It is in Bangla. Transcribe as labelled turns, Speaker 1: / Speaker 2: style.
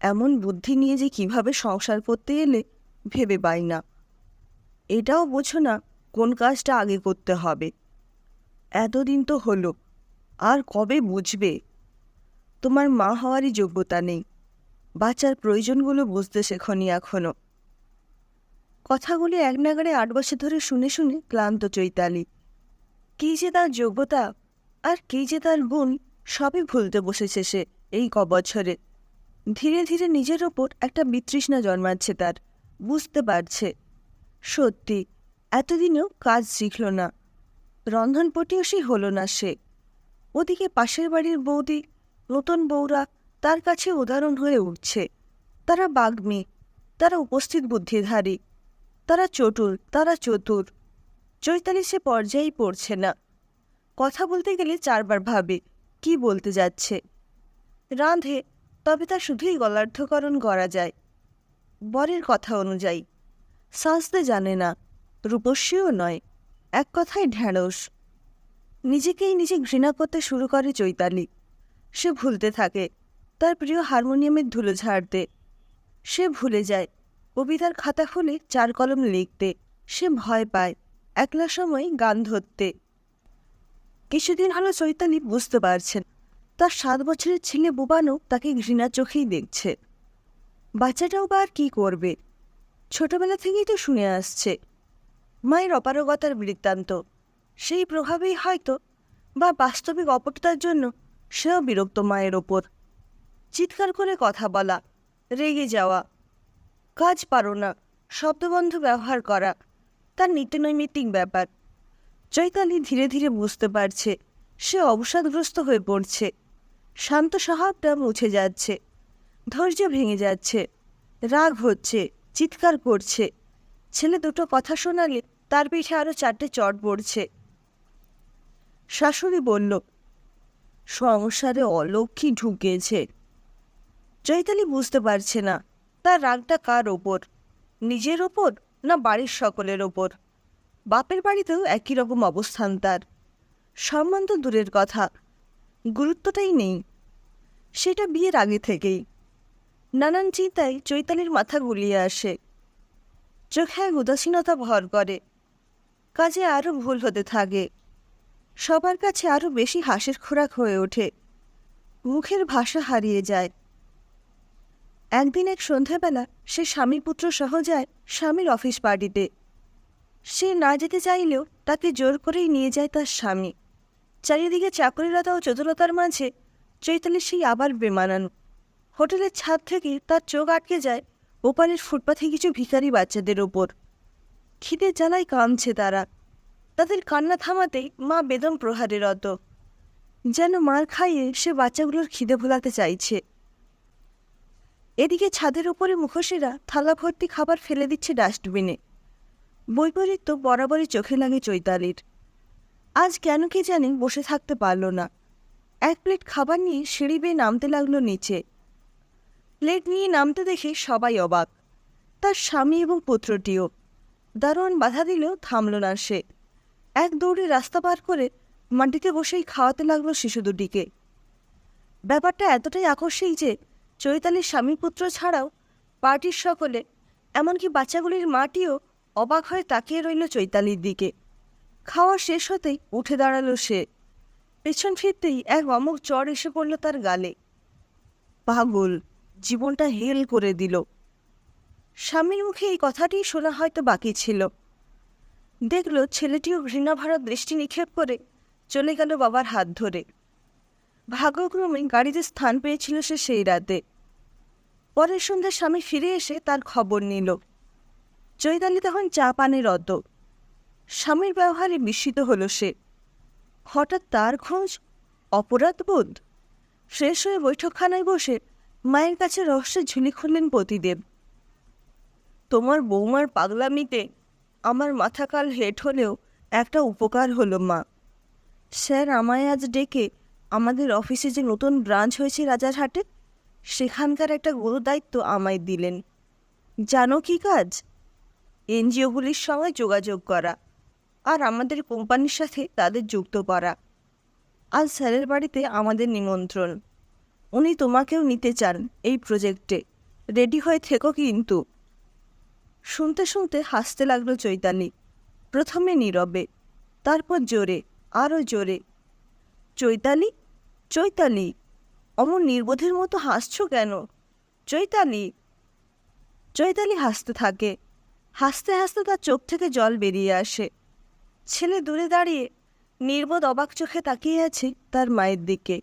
Speaker 1: এমন বুদ্ধি নিয়ে যে কিভাবে সংসার করতে এলে ভেবে পাই না। এটাও বোঝো না কোন কাজটা আগে করতে হবে। এতদিন তো হলো, আর কবে বুঝবে? তোমার মা হওয়ারই যোগ্যতা নেই, বাচ্চার প্রয়োজনগুলো বুঝতে শেখনি এখনো। কথাগুলি এক নাগাড়ে 8 বছর ধরে শুনে শুনে ক্লান্ত চৈতালি। কী যে তার যোগ্যতা আর কী যে তার গুণ, সবই ভুলতে বসেছে সে এই কবছরে। ধীরে ধীরে নিজের ওপর একটা বিতৃষ্ণা জন্মাচ্ছে তার। বুঝতে পারছে সত্যি এতদিনেও কাজ শিখল না, রন্ধনপটিও হলো না সে। ওদিকে পাশের বাড়ির বৌদি, নতুন বউরা তার কাছে উদাহরণ হয়ে উঠছে। তারা বাগ্মী, তারা উপস্থিত বুদ্ধিধারী, তারা চতুর। চৈতালি সে পর্যায়েই পড়ছে না। কথা বলতে গেলে 4 বার ভাবে কি বলতে যাচ্ছে। রাঁধে, তবে তা শুধুই গলার্ধকরণ করা যায় বরের কথা অনুযায়ী। সাজতে জানে না, রূপস্বীও নয়, এক কথায় ঢ্যাঁড়স। নিজেকেই নিজে ঘৃণা করতে শুরু করে চৈতালি। সে ভুলতে থাকে তার প্রিয় হারমোনিয়ামের ধুলো ঝাড়তে। সে ভুলে যায় কবিতার খাতা খুলে 4 কলম লিখতে। সে ভয় পায় একলা সময় গান ধরতে। কিছুদিন হলো চৈতালি বুঝতে পারছেন তার 7 বছরের ছেলে বুবানও তাকে ঘৃণা চোখেই দেখছে। বাচ্চাটাও বা আর কী করবে? ছোটবেলা থেকেই তো শুনে আসছে মায়ের অপারগতার বৃত্তান্ত। সেই প্রভাবেই হয়তো বা বাস্তবিক অপটতার জন্য সেও বিরক্ত মায়ের ওপর। চিৎকার করে কথা বলা, রেগে যাওয়া, কাজ পারো না, শব্দবন্ধ ব্যবহার করা তার নিত্যনৈমিত্তিক ব্যাপার। চৈতালি ধীরে ধীরে বুঝতে পারছে সে অবসাদগ্রস্ত হয়ে পড়ছে। শান্ত স্বভাবটা মুছে যাচ্ছে, ধৈর্য ভেঙে যাচ্ছে, রাগ হচ্ছে, চিৎকার করছে। ছেলে দুটো কথা শোনালে তার পিঠে আরও 4টে চড় পড়ছে। শাশুড়ি বলল, সংসারে অলক্ষ্মী ঢুকেছে। চৈতালি বুঝতে পারছে না তার রাগটা কার ওপর, নিজের ওপর না বাড়ির সকলের ওপর। বাপের বাড়িতেও একই রকম অবস্থান তার। সম্মান তো দূরের কথা, গুরুত্বটাই নেই। সেটা বিয়ের আগে থেকেই। নানান চিন্তায় চৈতালির মাথা গুলিয়ে আসে। চোখে এক উদাসীনতা ভর করে। কাজে আরও ভুল হতে থাকে। সবার কাছে আরও বেশি হাসির খোরাক হয়ে ওঠে। মুখের ভাষা হারিয়ে যায়। একদিন এক সন্ধ্যাবেলা সে স্বামী পুত্র সহ যায় স্বামীর অফিস পার্টিতে। সে না যেতে চাইলেও তাকে জোর করেই নিয়ে যায় তার স্বামী। চারিদিকে চাকরিলতা ও চতুরতার মাঝে চৈতালি সেই আবার বেমানানো। হোটেলের ছাদ থেকে তার চোখ আটকে যায় ওপারের ফুটপাথে কিছু ভিখারি বাচ্চাদের ওপর। খিদে জ্বালায় কামছে তারা। তাদের কান্না থামাতেই মা বেদম প্রহারে রত। যেন মার খাইয়ে সে বাচ্চাগুলোর খিদে ভোলাতে চাইছে। এদিকে ছাদের উপরে মুখোশেরা থালা ভর্তি খাবার ফেলে দিচ্ছে ডাস্টবিনে। বৈপরীত্য বরাবরই চোখে লাগে চৈতালির। আজ কেন কি জানি বসে থাকতে পারল না। 1 প্লেট খাবার নিয়ে সিঁড়ি বেয়ে নামতে লাগলো নিচে। প্লেট নিয়ে নামতে দেখে সবাই অবাক, তার স্বামী এবং পুত্রটিও। দারোয়ান বাধা দিলেও থামল না সে। এক দৌড়ে রাস্তা পার করে মাটিতে বসেই খাওয়াতে লাগলো শিশু দুটিকে। ব্যাপারটা এতটাই আকস্মিক যে চৈতালির স্বামী পুত্র ছাড়াও পার্টির সকলে, এমনকি বাচ্চাগুলির মাটিও অবাক হয়ে তাকিয়ে রইল চৈতালির দিকে। খাওয়া শেষ হতেই উঠে দাঁড়ালো সে। পেছন ফিরতেই এক অমোঘ চড় এসে পড়ল তার গালে। পাগল, জীবনটা হেল করে দিল। স্বামীর মুখে এই কথাটিই শোনা হয়তো বাকি ছিল। দেখল ছেলেটিও ঘৃণাভরা দৃষ্টি নিক্ষেপ করে চলে গেল বাবার হাত ধরে। ভাগ্যক্রমে গাড়িতে স্থান পেয়েছিল সে সেই রাতে। পরের সন্ধ্যায় স্বামী ফিরে এসে তার খবর নিল। চৈতালি তখন চা পানে রত। স্বামীর ব্যবহারে বিস্মিত হল সে। হঠাৎ তার খোঁজ, অপরাধবোধ। ফ্রেশ হয়ে বৈঠকখানায় বসে মায়ের কাছে রহস্যের ঝুলি খুললেন পতিদেব। তোমার বৌমার পাগলামিতে আমার মাথা কাল হেট হলেও একটা উপকার হলো মা। স্যার আমায় আজ ডেকে আমাদের অফিসে যে নতুন ব্রাঞ্চ হয়েছে রাজারহাটে, সেখানকার একটা গুরু দায়িত্ব আমায় দিলেন। জানো কি কাজ? এনজিওগুলির সঙ্গে যোগাযোগ করা আর আমাদের কোম্পানির সাথে তাদের যুক্ত করা। আজ স্যারের বাড়িতে আমাদের নিমন্ত্রণ। উনি তোমাকেও নিতে চান এই প্রজেক্টে। রেডি হয়ে থেকো কিন্তু। শুনতে শুনতে হাসতে লাগলো চৈতালি। প্রথমে নীরবে, তারপর জোরে, আরও জোরে। চৈতালি, চৈতালি, অমন নির্বোধের মতো হাসছো কেন? চৈতালি। চৈতালি হাসতে থাকে। হাসতে হাসতে তার চোখ থেকে জল বেরিয়ে আসে। ছেলে দূরে দাঁড়িয়ে নির্বোধ অবাক চোখে তাকিয়ে আছে তার মায়ের দিকে।